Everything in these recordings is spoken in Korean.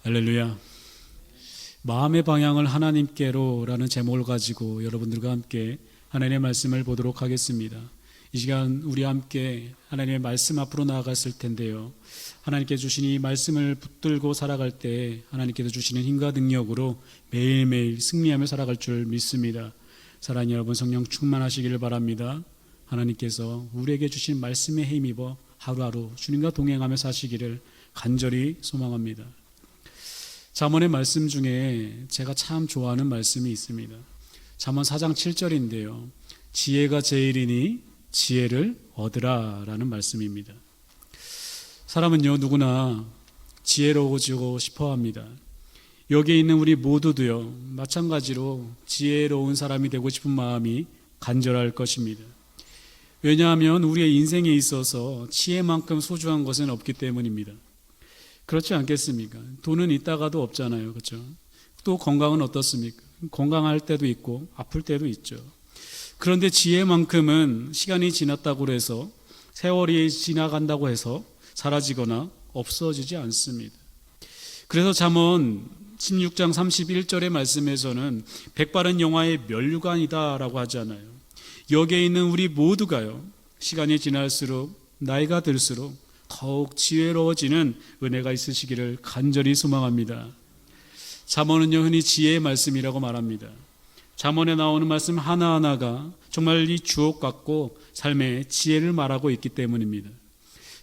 할렐루야. 마음의 방향을 하나님께로라는 제목을 가지고 여러분들과 함께 하나님의 말씀을 보도록 하겠습니다. 이 시간 우리 함께 하나님의 말씀 앞으로 나아갔을 텐데요, 하나님께 주신 이 말씀을 붙들고 살아갈 때 하나님께서 주시는 힘과 능력으로 매일매일 승리하며 살아갈 줄 믿습니다. 사랑하는 여러분, 성령 충만하시기를 바랍니다. 하나님께서 우리에게 주신 말씀에 힘입어 하루하루 주님과 동행하며 사시기를 간절히 소망합니다. 잠언의 말씀 중에 제가 참 좋아하는 말씀이 있습니다. 잠언 4장 7절인데요, 지혜가 제일이니 지혜를 얻으라 라는 말씀입니다. 사람은요, 누구나 지혜로워지고 싶어 합니다. 여기에 있는 우리 모두도요, 마찬가지로 지혜로운 사람이 되고 싶은 마음이 간절할 것입니다. 왜냐하면 우리의 인생에 있어서 지혜만큼 소중한 것은 없기 때문입니다. 그렇지 않겠습니까? 돈은 있다가도 없잖아요. 그렇죠? 또 건강은 어떻습니까? 건강할 때도 있고 아플 때도 있죠. 그런데 지혜만큼은 시간이 지났다고 해서, 세월이 지나간다고 해서 사라지거나 없어지지 않습니다. 그래서 잠언 16장 31절의 말씀에서는 백발은 영화의 면류관이다 라고 하잖아요. 여기에 있는 우리 모두가요, 시간이 지날수록, 나이가 들수록 더욱 지혜로워지는 은혜가 있으시기를 간절히 소망합니다. 잠언은요, 흔히 지혜의 말씀이라고 말합니다. 잠언에 나오는 말씀 하나하나가 정말 이 주옥 같고 삶의 지혜를 말하고 있기 때문입니다.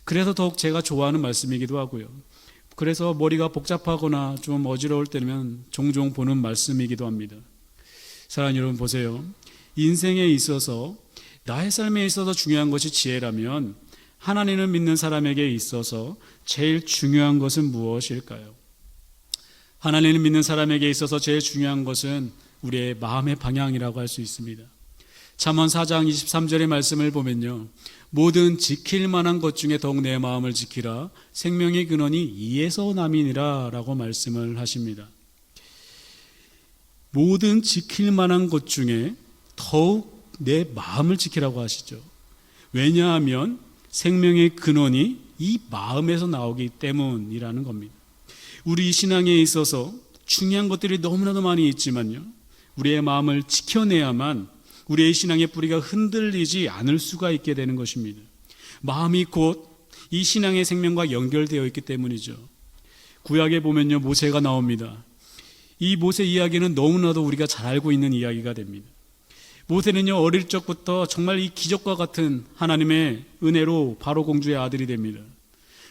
그래서 더욱 제가 좋아하는 말씀이기도 하고요, 그래서 머리가 복잡하거나 좀 어지러울 때면 종종 보는 말씀이기도 합니다. 사랑하는 여러분, 보세요. 인생에 있어서, 나의 삶에 있어서 중요한 것이 지혜라면 하나님을 믿는 사람에게 있어서 제일 중요한 것은 무엇일까요? 하나님을 믿는 사람에게 있어서 제일 중요한 것은 우리의 마음의 방향이라고 할 수 있습니다. 잠언 4장 23절의 말씀을 보면요, 모든 지킬 만한 것 중에 더욱 내 마음을 지키라, 생명의 근원이 이에서 남이니라 라고 말씀을 하십니다. 모든 지킬 만한 것 중에 더욱 내 마음을 지키라고 하시죠. 왜냐하면 생명의 근원이 이 마음에서 나오기 때문이라는 겁니다. 우리 신앙에 있어서 중요한 것들이 너무나도 많이 있지만요, 우리의 마음을 지켜내야만 우리의 신앙의 뿌리가 흔들리지 않을 수가 있게 되는 것입니다. 마음이 곧 이 신앙의 생명과 연결되어 있기 때문이죠. 구약에 보면요, 모세가 나옵니다. 이 모세 이야기는 너무나도 우리가 잘 알고 있는 이야기가 됩니다. 모세는요, 어릴 적부터 정말 이 기적과 같은 하나님의 은혜로 바로 공주의 아들이 됩니다.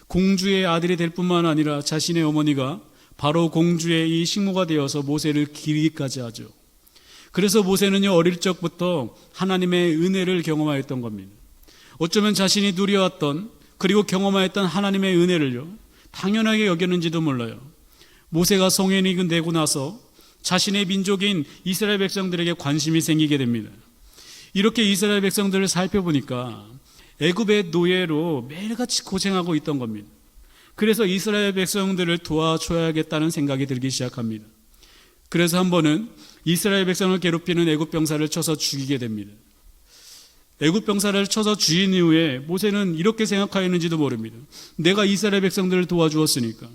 공주의 아들이 될 뿐만 아니라 자신의 어머니가 바로 공주의 이 식모가 되어서 모세를 기르기까지 하죠. 그래서 모세는요, 어릴 적부터 하나님의 은혜를 경험하였던 겁니다. 어쩌면 자신이 누려왔던, 그리고 경험하였던 하나님의 은혜를요, 당연하게 여겼는지도 몰라요. 모세가 성인이 되고 나서 자신의 민족인 이스라엘 백성들에게 관심이 생기게 됩니다. 이렇게 이스라엘 백성들을 살펴보니까 애굽의 노예로 매일같이 고생하고 있던 겁니다. 그래서 이스라엘 백성들을 도와줘야겠다는 생각이 들기 시작합니다. 그래서 한 번은 이스라엘 백성을 괴롭히는 애굽 병사를 쳐서 죽이게 됩니다. 애굽 병사를 쳐서 죽인 이후에 모세는 이렇게 생각하였는지도 모릅니다. 내가 이스라엘 백성들을 도와주었으니까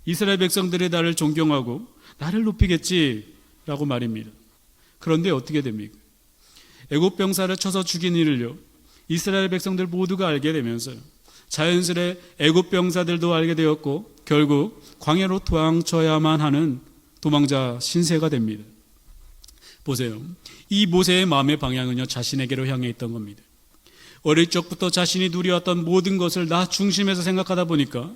이스라엘 백성들이 나를 존경하고 나를 높이겠지라고 말입니다. 그런데 어떻게 됩니까? 애굽 병사를 쳐서 죽인 일을요, 이스라엘 백성들 모두가 알게 되면서요, 자연스레 애굽 병사들도 알게 되었고 결국 광야로 도망쳐야만 하는 도망자 신세가 됩니다. 보세요. 이 모세의 마음의 방향은요, 자신에게로 향해 있던 겁니다. 어릴 적부터 자신이 누려왔던 모든 것을 나 중심에서 생각하다 보니까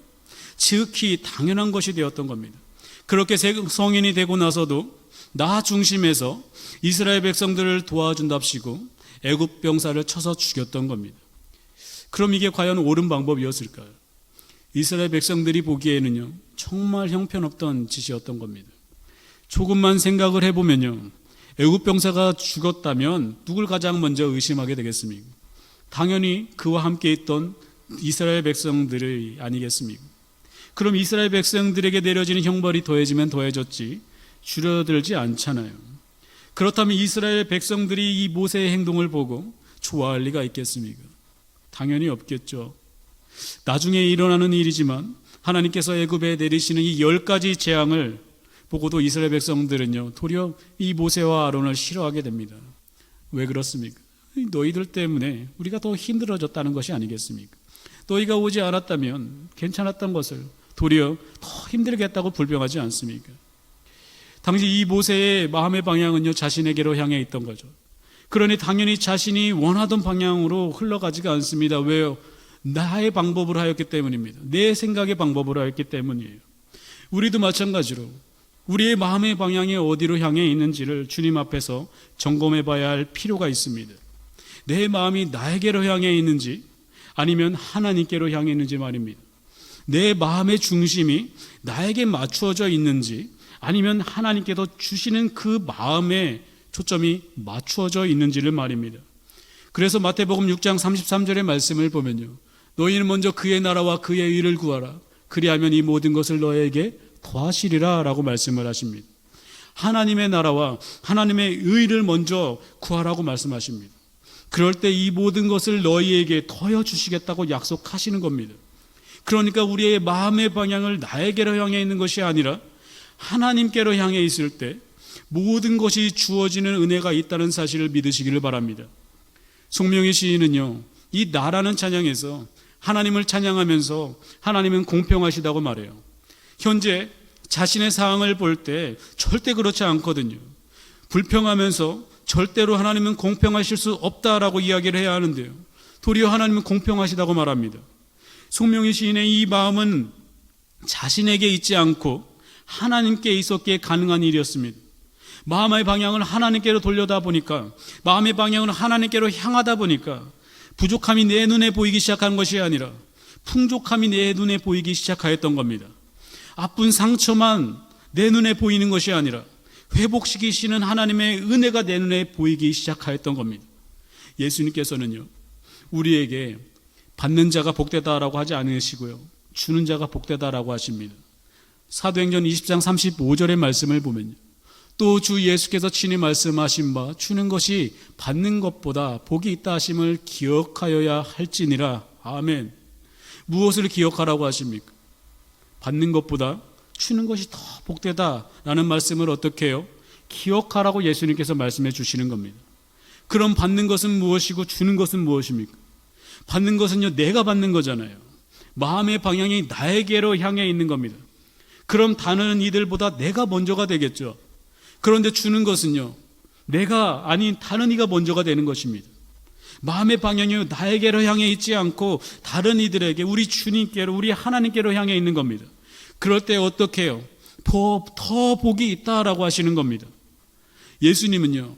지극히 당연한 것이 되었던 겁니다. 그렇게 성인이 되고 나서도 나 중심에서 이스라엘 백성들을 도와준답시고 애굽 병사를 쳐서 죽였던 겁니다. 그럼 이게 과연 옳은 방법이었을까요? 이스라엘 백성들이 보기에는요, 정말 형편없던 짓이었던 겁니다. 조금만 생각을 해보면요, 애굽 병사가 죽었다면 누굴 가장 먼저 의심하게 되겠습니까? 당연히 그와 함께 있던 이스라엘 백성들이 아니겠습니까? 그럼 이스라엘 백성들에게 내려지는 형벌이 더해지면 더해졌지 줄어들지 않잖아요. 그렇다면 이스라엘 백성들이 이 모세의 행동을 보고 좋아할 리가 있겠습니까? 당연히 없겠죠. 나중에 일어나는 일이지만 하나님께서 애굽에 내리시는 이 10가지 재앙을 보고도 이스라엘 백성들은요, 도리어 이 모세와 아론을 싫어하게 됩니다. 왜 그렇습니까? 너희들 때문에 우리가 더 힘들어졌다는 것이 아니겠습니까? 너희가 오지 않았다면 괜찮았던 것을 도리어 더 힘들게 했다고 불평하지 않습니까? 당시 이 모세의 마음의 방향은요, 자신에게로 향해 있던 거죠. 그러니 당연히 자신이 원하던 방향으로 흘러가지가 않습니다. 왜요? 나의 방법으로 하였기 때문입니다. 내 생각의 방법으로 하였기 때문이에요. 우리도 마찬가지로 우리의 마음의 방향이 어디로 향해 있는지를 주님 앞에서 점검해 봐야 할 필요가 있습니다. 내 마음이 나에게로 향해 있는지 아니면 하나님께로 향해 있는지 말입니다. 내 마음의 중심이 나에게 맞추어져 있는지 아니면 하나님께서 주시는 그 마음에 초점이 맞추어져 있는지를 말입니다. 그래서 마태복음 6장 33절의 말씀을 보면요, 너희는 먼저 그의 나라와 그의 의를 구하라. 그리하면 이 모든 것을 너에게 더하시리라 라고 말씀을 하십니다. 하나님의 나라와 하나님의 의를 먼저 구하라고 말씀하십니다. 그럴 때 이 모든 것을 너희에게 더해 주시겠다고 약속하시는 겁니다. 그러니까 우리의 마음의 방향을 나에게로 향해 있는 것이 아니라 하나님께로 향해 있을 때 모든 것이 주어지는 은혜가 있다는 사실을 믿으시기를 바랍니다. 송명희 시인은요, 이 나라는 찬양에서 하나님을 찬양하면서 하나님은 공평하시다고 말해요. 현재 자신의 상황을 볼 때 절대 그렇지 않거든요. 불평하면서 절대로 하나님은 공평하실 수 없다라고 이야기를 해야 하는데요, 도리어 하나님은 공평하시다고 말합니다. 송명희 시인의 이 마음은 자신에게 있지 않고 하나님께 있었기에 가능한 일이었습니다. 마음의 방향을 하나님께로 돌려다 보니까, 마음의 방향을 하나님께로 향하다 보니까 부족함이 내 눈에 보이기 시작한 것이 아니라 풍족함이 내 눈에 보이기 시작하였던 겁니다. 아픈 상처만 내 눈에 보이는 것이 아니라 회복시키시는 하나님의 은혜가 내 눈에 보이기 시작하였던 겁니다. 예수님께서는요, 우리에게 받는 자가 복되다라고 하지 않으시고요, 주는 자가 복되다라고 하십니다. 사도행전 20장 35절의 말씀을 보면요, 또 주 예수께서 친히 말씀하신 바 주는 것이 받는 것보다 복이 있다 하심을 기억하여야 할지니라. 아멘. 무엇을 기억하라고 하십니까? 받는 것보다 주는 것이 더 복되다라는 말씀을 어떻게 해요? 기억하라고 예수님께서 말씀해 주시는 겁니다. 그럼 받는 것은 무엇이고 주는 것은 무엇입니까? 받는 것은요, 내가 받는 거잖아요. 마음의 방향이 나에게로 향해 있는 겁니다. 그럼 다른 이들보다 내가 먼저가 되겠죠. 그런데 주는 것은요, 내가 아닌 다른 이가 먼저가 되는 것입니다. 마음의 방향이 나에게로 향해 있지 않고 다른 이들에게, 우리 주님께로, 우리 하나님께로 향해 있는 겁니다. 그럴 때 어떻게 해요? 더 복이 있다라고 하시는 겁니다. 예수님은요,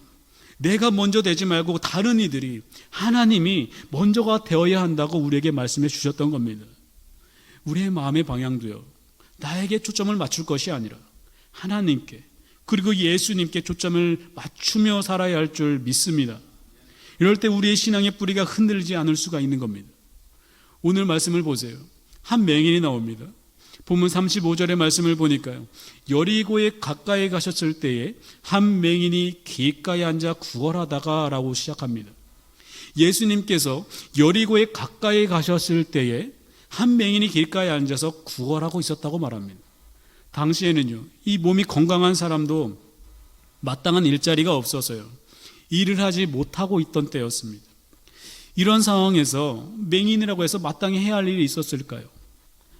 내가 먼저 되지 말고 다른 이들이, 하나님이 먼저가 되어야 한다고 우리에게 말씀해 주셨던 겁니다. 우리의 마음의 방향도요, 나에게 초점을 맞출 것이 아니라 하나님께, 그리고 예수님께 초점을 맞추며 살아야 할 줄 믿습니다. 이럴 때 우리의 신앙의 뿌리가 흔들리지 않을 수가 있는 겁니다. 오늘 말씀을 보세요. 한 맹인이 나옵니다. 본문 35절의 말씀을 보니까요, 여리고에 가까이 가셨을 때에 한 맹인이 길가에 앉아 구걸하다가 라고 시작합니다. 예수님께서 여리고에 가까이 가셨을 때에 한 맹인이 길가에 앉아서 구걸하고 있었다고 말합니다. 당시에는요, 이 몸이 건강한 사람도 마땅한 일자리가 없어서요, 일을 하지 못하고 있던 때였습니다. 이런 상황에서 맹인이라고 해서 마땅히 해야 할 일이 있었을까요?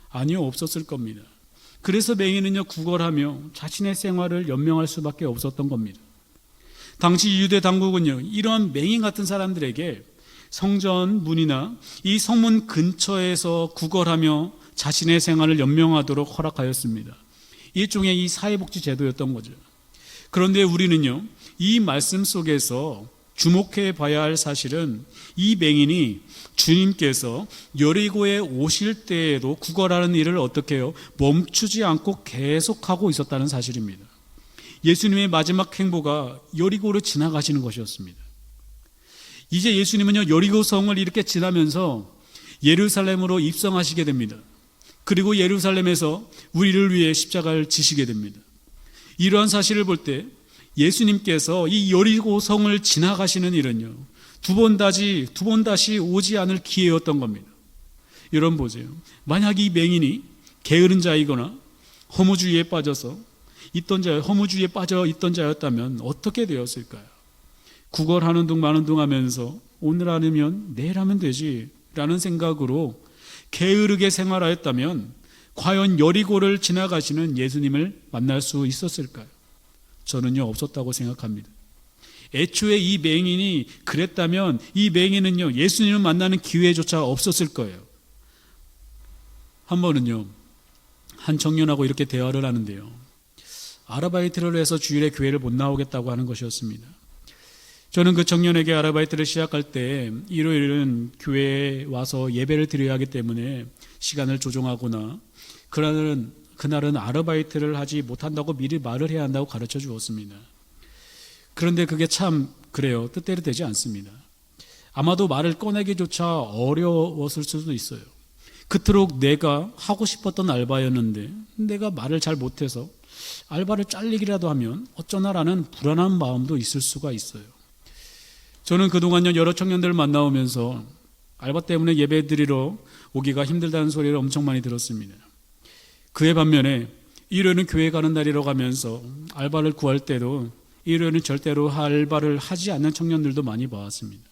아니요, 없었을 겁니다. 그래서 맹인은요, 구걸하며 자신의 생활을 연명할 수밖에 없었던 겁니다. 당시 유대 당국은요, 이런 맹인 같은 사람들에게 성전 문이나 이 성문 근처에서 구걸하며 자신의 생활을 연명하도록 허락하였습니다. 일종의 이 사회복지 제도였던 거죠. 그런데 우리는요, 이 말씀 속에서 주목해 봐야 할 사실은 이 맹인이 주님께서 여리고에 오실 때에도 구걸하는 일을 어떻게 해요? 멈추지 않고 계속하고 있었다는 사실입니다. 예수님의 마지막 행보가 여리고로 지나가시는 것이었습니다. 이제 예수님은요, 여리고 성을 이렇게 지나면서 예루살렘으로 입성하시게 됩니다. 그리고 예루살렘에서 우리를 위해 십자가를 지시게 됩니다. 이러한 사실을 볼 때 예수님께서 이 여리고 성을 지나가시는 일은요, 두 번 다시 오지 않을 기회였던 겁니다. 여러분 보세요. 만약 이 맹인이 게으른 자이거나 허무주의에 빠져서 허무주의에 빠져 있던 자였다면 어떻게 되었을까요? 구걸하는 둥 마는 둥 하면서 오늘 아니면 내일 하면 되지 라는 생각으로 게으르게 생활하였다면 과연 여리고를 지나가시는 예수님을 만날 수 있었을까요? 저는요, 없었다고 생각합니다. 애초에 이 맹인이 그랬다면 이 맹인은요, 예수님을 만나는 기회조차 없었을 거예요. 한 번은요, 한 청년하고 이렇게 대화를 하는데요, 아르바이트를 해서 주일에 교회를 못 나오겠다고 하는 것이었습니다. 저는 그 청년에게 아르바이트를 시작할 때 일요일은 교회에 와서 예배를 드려야 하기 때문에 시간을 조정하거나 그날은 아르바이트를 하지 못한다고 미리 말을 해야 한다고 가르쳐 주었습니다. 그런데 그게 참 그래요. 뜻대로 되지 않습니다. 아마도 말을 꺼내기조차 어려웠을 수도 있어요. 그토록 내가 하고 싶었던 알바였는데 내가 말을 잘 못해서 알바를 잘리기라도 하면 어쩌나라는 불안한 마음도 있을 수가 있어요. 저는 그동안요, 여러 청년들을 만나오면서 알바 때문에 예배 드리러 오기가 힘들다는 소리를 엄청 많이 들었습니다. 그에 반면에 일요일은 교회 가는 날이라고 하면서 알바를 구할 때도 일요일은 절대로 알바를 하지 않는 청년들도 많이 봐왔습니다.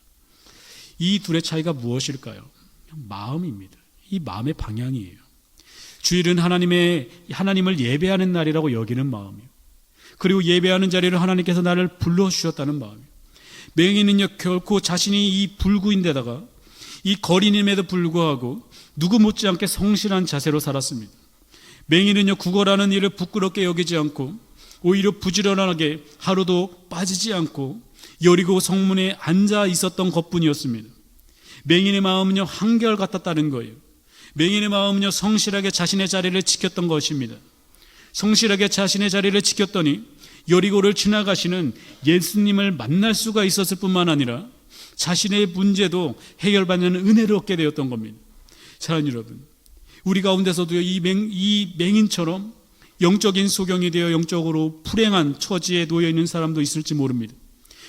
이 둘의 차이가 무엇일까요? 마음입니다. 이 마음의 방향이에요. 주일은 하나님을 예배하는 날이라고 여기는 마음이요. 그리고 예배하는 자리를 하나님께서 나를 불러주셨다는 마음이요. 맹인은요, 결코 자신이 이 불구인데다가 이 거린임에도 불구하고 누구 못지않게 성실한 자세로 살았습니다. 맹인은요, 구걸하는 일을 부끄럽게 여기지 않고 오히려 부지런하게 하루도 빠지지 않고 여리고 성문에 앉아 있었던 것뿐이었습니다. 맹인의 마음은요, 한결같았다는 거예요. 맹인의 마음은요, 성실하게 자신의 자리를 지켰던 것입니다. 성실하게 자신의 자리를 지켰더니 여리고를 지나가시는 예수님을 만날 수가 있었을 뿐만 아니라 자신의 문제도 해결받는 은혜를 얻게 되었던 겁니다. 사랑하는 여러분, 우리 가운데서도 이 맹인처럼 영적인 소경이 되어 영적으로 불행한 처지에 놓여 있는 사람도 있을지 모릅니다.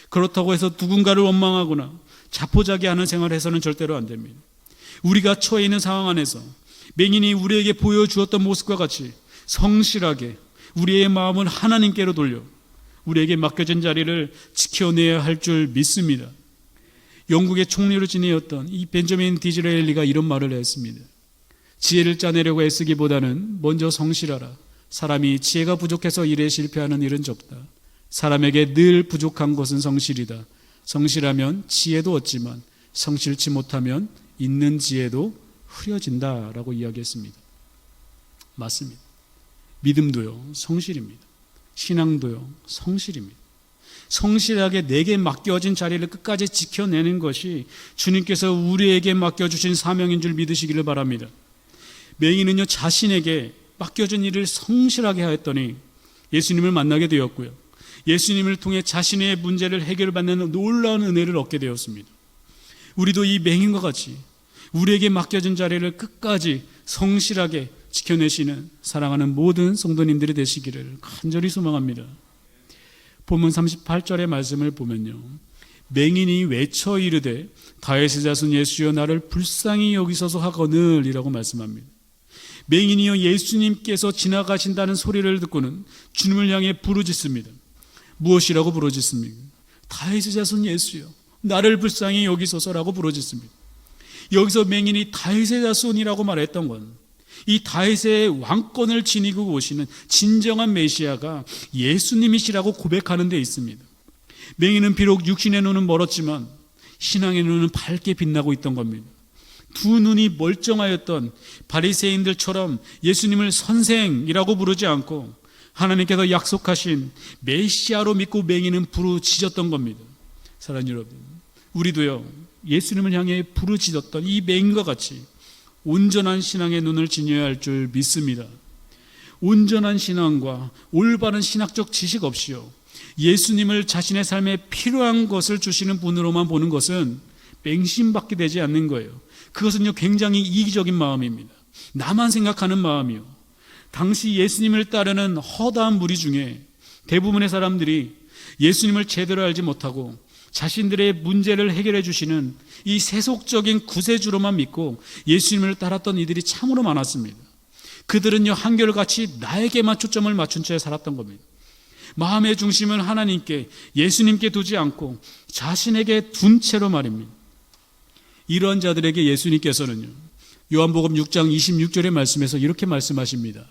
그렇다고 해서 누군가를 원망하거나 자포자기하는 생활을 해서는 절대로 안 됩니다. 우리가 처해 있는 상황 안에서 맹인이 우리에게 보여주었던 모습과 같이 성실하게 우리의 마음을 하나님께로 돌려 우리에게 맡겨진 자리를 지켜내야 할 줄 믿습니다. 영국의 총리로 지내었던 이 벤저민 디즈레일리가 이런 말을 했습니다. 지혜를 짜내려고 애쓰기보다는 먼저 성실하라. 사람이 지혜가 부족해서 일에 실패하는 일은 적다. 사람에게 늘 부족한 것은 성실이다. 성실하면 지혜도 얻지만 성실치 못하면 있는 지혜도 흐려진다라고 이야기했습니다. 맞습니다. 믿음도요, 성실입니다. 신앙도요, 성실입니다. 성실하게 내게 맡겨진 자리를 끝까지 지켜내는 것이 주님께서 우리에게 맡겨주신 사명인 줄 믿으시기를 바랍니다. 맹인은요, 자신에게 맡겨진 일을 성실하게 하였더니 예수님을 만나게 되었고요, 예수님을 통해 자신의 문제를 해결받는 놀라운 은혜를 얻게 되었습니다. 우리도 이 맹인과 같이 우리에게 맡겨진 자리를 끝까지 성실하게 지켜내시는 사랑하는 모든 성도님들이 되시기를 간절히 소망합니다. 본문 38절의 말씀을 보면요, 맹인이 외쳐 이르되 다윗의 자손 예수여 나를 불쌍히 여기소서 하거늘 이라고 말씀합니다. 맹인이여 예수님께서 지나가신다는 소리를 듣고는 주님을 향해 부르짖습니다. 무엇이라고 부르짖습니까? 다윗의 자손 예수여 나를 불쌍히 여기소서라고 부르짖습니다. 여기서 맹인이 다윗의 자손이라고 말했던 건 이 다윗의 왕권을 지니고 오시는 진정한 메시아가 예수님이시라고 고백하는 데 있습니다. 맹인은 비록 육신의 눈은 멀었지만 신앙의 눈은 밝게 빛나고 있던 겁니다. 두 눈이 멀쩡하였던 바리새인들처럼 예수님을 선생이라고 부르지 않고 하나님께서 약속하신 메시아로 믿고 맹인은 부르짖었던 겁니다. 사랑하는 여러분, 우리도요, 예수님을 향해 부르짖었던 이 맹인과 같이 온전한 신앙의 눈을 지녀야 할 줄 믿습니다. 온전한 신앙과 올바른 신학적 지식 없이요, 예수님을 자신의 삶에 필요한 것을 주시는 분으로만 보는 것은 맹신받게 되지 않는 거예요. 그것은요, 굉장히 이기적인 마음입니다. 나만 생각하는 마음이요. 당시 예수님을 따르는 허다한 무리 중에 대부분의 사람들이 예수님을 제대로 알지 못하고 자신들의 문제를 해결해 주시는 이 세속적인 구세주로만 믿고 예수님을 따랐던 이들이 참으로 많았습니다. 그들은요 한결같이 나에게만 초점을 맞춘 채 살았던 겁니다. 마음의 중심을 하나님께, 예수님께 두지 않고 자신에게 둔 채로 말입니다. 이런 자들에게 예수님께서는요 요한복음 6장 26절의 말씀에서 이렇게 말씀하십니다.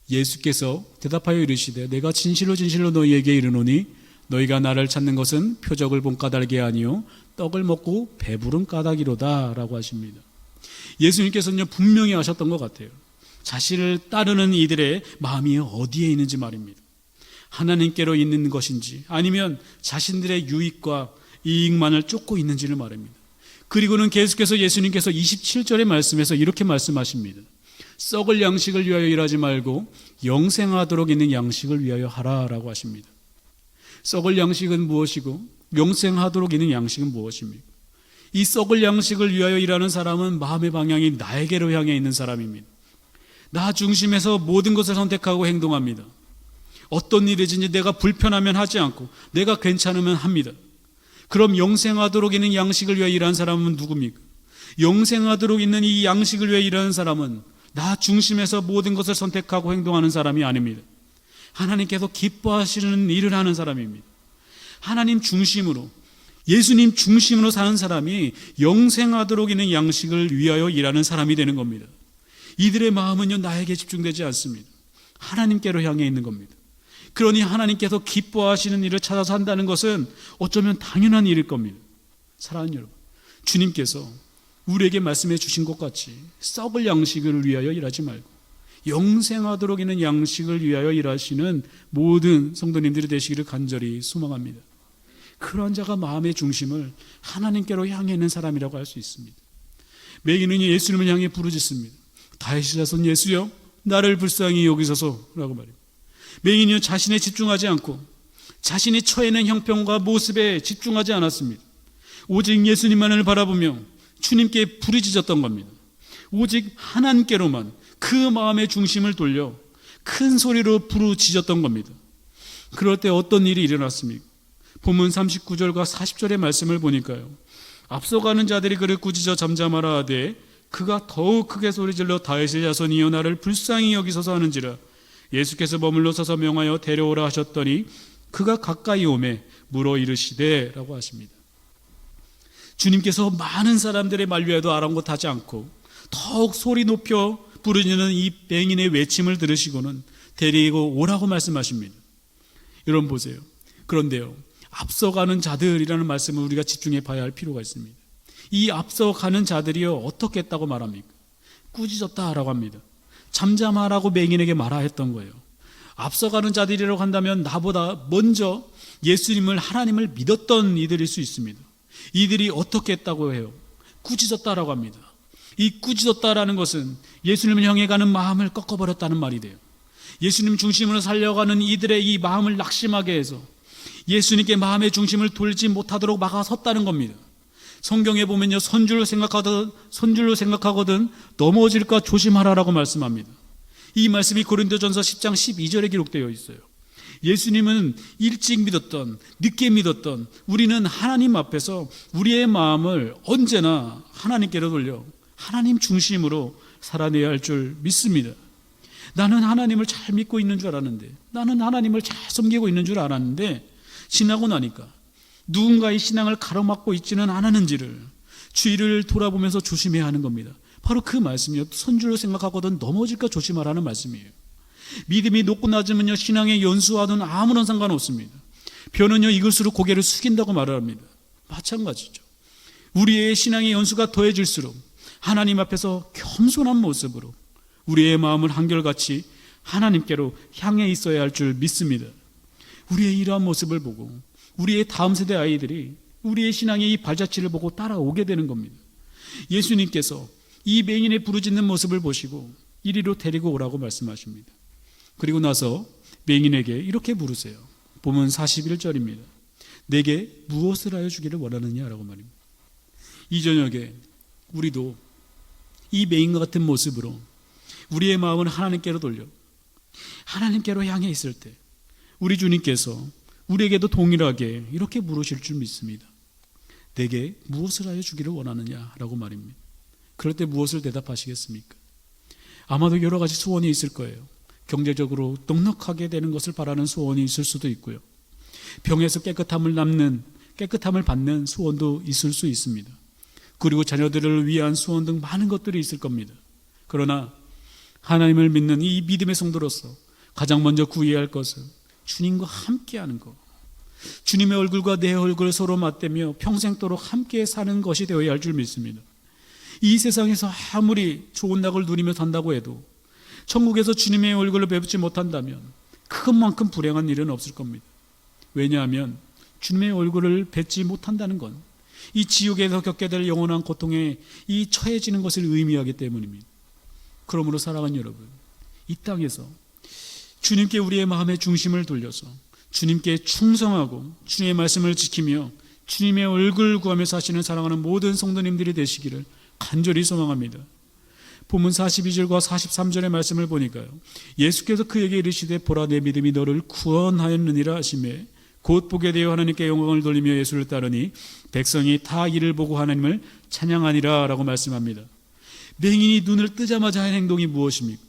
예수께서 대답하여 이르시되 내가 진실로 진실로 너희에게 이르노니 너희가 나를 찾는 것은 표적을 본 까닭이 아니요 떡을 먹고 배부른 까닭이로다 라고 하십니다. 예수님께서는요 분명히 하셨던 것 같아요. 자신을 따르는 이들의 마음이 어디에 있는지 말입니다. 하나님께로 있는 것인지 아니면 자신들의 유익과 이익만을 쫓고 있는지를 말합니다. 그리고는 계속해서 예수님께서 27절의 말씀에서 이렇게 말씀하십니다. 썩을 양식을 위하여 일하지 말고 영생하도록 있는 양식을 위하여 하라라고 하십니다. 썩을 양식은 무엇이고 영생하도록 있는 양식은 무엇입니까? 이 썩을 양식을 위하여 일하는 사람은 마음의 방향이 나에게로 향해 있는 사람입니다. 나 중심에서 모든 것을 선택하고 행동합니다. 어떤 일이든지 내가 불편하면 하지 않고 내가 괜찮으면 합니다. 그럼 영생하도록 있는 양식을 위하여 일하는 사람은 누굽니까? 영생하도록 있는 이 양식을 위하여 일하는 사람은 나 중심에서 모든 것을 선택하고 행동하는 사람이 아닙니다. 하나님께서 기뻐하시는 일을 하는 사람입니다. 하나님 중심으로, 예수님 중심으로 사는 사람이 영생하도록 있는 양식을 위하여 일하는 사람이 되는 겁니다. 이들의 마음은요 나에게 집중되지 않습니다. 하나님께로 향해 있는 겁니다. 그러니 하나님께서 기뻐하시는 일을 찾아서 한다는 것은 어쩌면 당연한 일일 겁니다. 사랑하는 여러분, 주님께서 우리에게 말씀해 주신 것 같이 썩을 양식을 위하여 일하지 말고 영생하도록 있는 양식을 위하여 일하시는 모든 성도님들이 되시기를 간절히 소망합니다. 그러한 자가 마음의 중심을 하나님께로 향해 있는 사람이라고 할 수 있습니다. 맹인은 예수님을 향해 부르짖습니다. 다윗의 자손 예수여 나를 불쌍히 여기소서라고 말합니다. 맹인은 자신에 집중하지 않고 자신이 처해 있는 형편과 모습에 집중하지 않았습니다. 오직 예수님만을 바라보며 주님께 부르짖었던 겁니다. 오직 하나님께로만 그 마음의 중심을 돌려 큰 소리로 부르짖었던 겁니다. 그럴 때 어떤 일이 일어났습니까? 본문 39절과 40절의 말씀을 보니까요, 앞서가는 자들이 그를 꾸짖어 잠잠하라 하되 그가 더욱 크게 소리질러 다윗의 자손이여 나를 불쌍히 여기소서 하는지라. 예수께서 머물러 서서 명하여 데려오라 하셨더니 그가 가까이 오매 물어 이르시되 라고 하십니다. 주님께서 많은 사람들의 만류에도 아랑곳하지 않고 더욱 소리 높여 부르짖는 이 맹인의 외침을 들으시고는 데리고 오라고 말씀하십니다. 여러분 보세요. 그런데요, 앞서가는 자들이라는 말씀을 우리가 집중해 봐야 할 필요가 있습니다. 이 앞서가는 자들이요 어떻게 했다고 말합니까? 꾸짖었다라고 합니다. 잠잠하라고 맹인에게 말하 했던 거예요. 앞서가는 자들이라고 한다면 나보다 먼저 예수님을, 하나님을 믿었던 이들일 수 있습니다. 이들이 어떻게 했다고 해요? 꾸짖었다라고 합니다. 이 꾸짖었다라는 것은 예수님을 향해 가는 마음을 꺾어버렸다는 말이 돼요. 예수님 중심으로 살려가는 이들의 이 마음을 낙심하게 해서 예수님께 마음의 중심을 돌지 못하도록 막아섰다는 겁니다. 성경에 보면요, 선줄로 생각하거든 넘어질까 조심하라라고 말씀합니다. 이 말씀이 고린도전서 10장 12절에 기록되어 있어요. 예수님은 일찍 믿었던, 늦게 믿었던 우리는 하나님 앞에서 우리의 마음을 언제나 하나님께로 돌려 하나님 중심으로 살아내야 할 줄 믿습니다. 나는 하나님을 잘 믿고 있는 줄 알았는데, 나는 하나님을 잘 섬기고 있는 줄 알았는데, 지나고 나니까 누군가의 신앙을 가로막고 있지는 않았는지를 주위를 돌아보면서 조심해야 하는 겁니다. 바로 그 말씀이요, 선줄로 생각하거든 넘어질까 조심하라는 말씀이에요. 믿음이 높고 낮으면요 신앙의 연수와는 아무런 상관없습니다. 벼는요 익을수록 고개를 숙인다고 말을 합니다. 마찬가지죠. 우리의 신앙의 연수가 더해질수록 하나님 앞에서 겸손한 모습으로 우리의 마음을 한결같이 하나님께로 향해 있어야 할 줄 믿습니다. 우리의 이러한 모습을 보고 우리의 다음 세대 아이들이 우리의 신앙의 이 발자취를 보고 따라오게 되는 겁니다. 예수님께서 이 맹인의 부르짖는 모습을 보시고 이리로 데리고 오라고 말씀하십니다. 그리고 나서 맹인에게 이렇게 물으세요. 보면 41절입니다. 내게 무엇을 하여 주기를 원하느냐라고 말입니다. 이 저녁에 우리도 이 맹인과 같은 모습으로 우리의 마음을 하나님께로 돌려 하나님께로 향해 있을 때 우리 주님께서 우리에게도 동일하게 이렇게 물으실 줄 믿습니다. 내게 무엇을 하여 주기를 원하느냐라고 말입니다. 그럴 때 무엇을 대답하시겠습니까? 아마도 여러 가지 소원이 있을 거예요. 경제적으로 넉넉하게 되는 것을 바라는 소원이 있을 수도 있고요. 병에서 깨끗함을 받는 소원도 있을 수 있습니다. 그리고 자녀들을 위한 소원 등 많은 것들이 있을 겁니다. 그러나 하나님을 믿는 이 믿음의 성도로서 가장 먼저 구해야 할 것은 주님과 함께하는 것, 주님의 얼굴과 내 얼굴을 서로 맞대며 평생도록 함께 사는 것이 되어야 할 줄 믿습니다. 이 세상에서 아무리 좋은 낙을 누리며 산다고 해도 천국에서 주님의 얼굴을 뵙지 못한다면 그것만큼 불행한 일은 없을 겁니다. 왜냐하면 주님의 얼굴을 뵙지 못한다는 건 이 지옥에서 겪게 될 영원한 고통에 이 처해지는 것을 의미하기 때문입니다. 그러므로 사랑하는 여러분, 이 땅에서 주님께 우리의 마음의 중심을 돌려서 주님께 충성하고 주님의 말씀을 지키며 주님의 얼굴을 구하며 사시는 사랑하는 모든 성도님들이 되시기를 간절히 소망합니다. 본문 42절과 43절의 말씀을 보니까요, 예수께서 그에게 이르시되 보라 내 믿음이 너를 구원하였느니라 하시매 곧 보게 되어 하나님께 영광을 돌리며 예수를 따르니 백성이 다 이를 보고 하나님을 찬양하니라 라고 말씀합니다. 맹인이 눈을 뜨자마자 한 행동이 무엇입니까?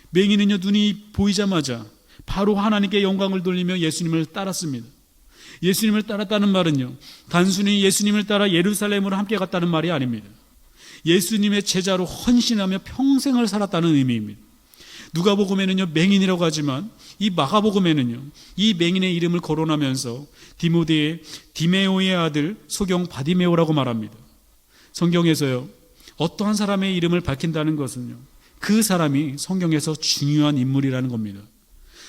맹인은요, 눈이 보이자마자 바로 하나님께 영광을 돌리며 예수님을 따랐습니다. 예수님을 따랐다는 말은요, 단순히 예수님을 따라 예루살렘으로 함께 갔다는 말이 아닙니다. 예수님의 제자로 헌신하며 평생을 살았다는 의미입니다. 누가복음에는요, 맹인이라고 하지만 이 마가복음에는요, 이 맹인의 이름을 거론하면서 디메오의 아들 소경 바디메오라고 말합니다. 성경에서요, 어떠한 사람의 이름을 밝힌다는 것은요, 그 사람이 성경에서 중요한 인물이라는 겁니다.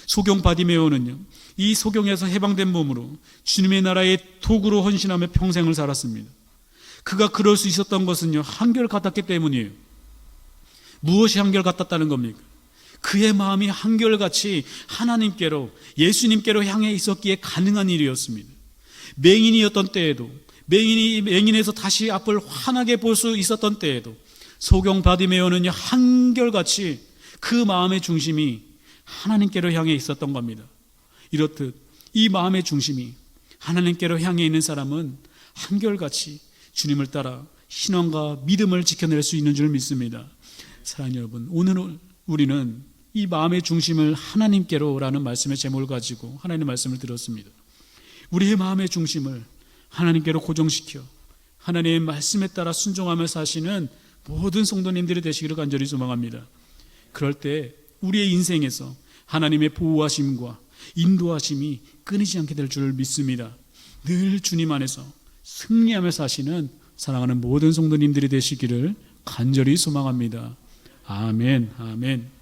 소경 바디메오는요, 이 소경에서 해방된 몸으로 주님의 나라의 도구로 헌신하며 평생을 살았습니다. 그가 그럴 수 있었던 것은요, 한결같았기 때문이에요. 무엇이 한결같았다는 겁니까? 그의 마음이 한결같이 하나님께로, 예수님께로 향해 있었기에 가능한 일이었습니다. 맹인이었던 때에도, 맹인에서 다시 앞을 환하게 볼 수 있었던 때에도 소경 바디메오는 한결같이 그 마음의 중심이 하나님께로 향해 있었던 겁니다. 이렇듯 이 마음의 중심이 하나님께로 향해 있는 사람은 한결같이 주님을 따라 신앙과 믿음을 지켜낼 수 있는 줄 믿습니다. 사랑하는 여러분, 오늘 우리는 이 마음의 중심을 하나님께로라는 말씀의 제목을 가지고 하나님의 말씀을 들었습니다. 우리의 마음의 중심을 하나님께로 고정시켜 하나님의 말씀에 따라 순종하며 사시는 모든 성도님들이 되시기를 간절히 소망합니다. 그럴 때 우리의 인생에서 하나님의 보호하심과 인도하심이 끊이지 않게 될 줄 믿습니다. 늘 주님 안에서 승리하며 사시는 사랑하는 모든 성도님들이 되시기를 간절히 소망합니다. 아멘, 아멘.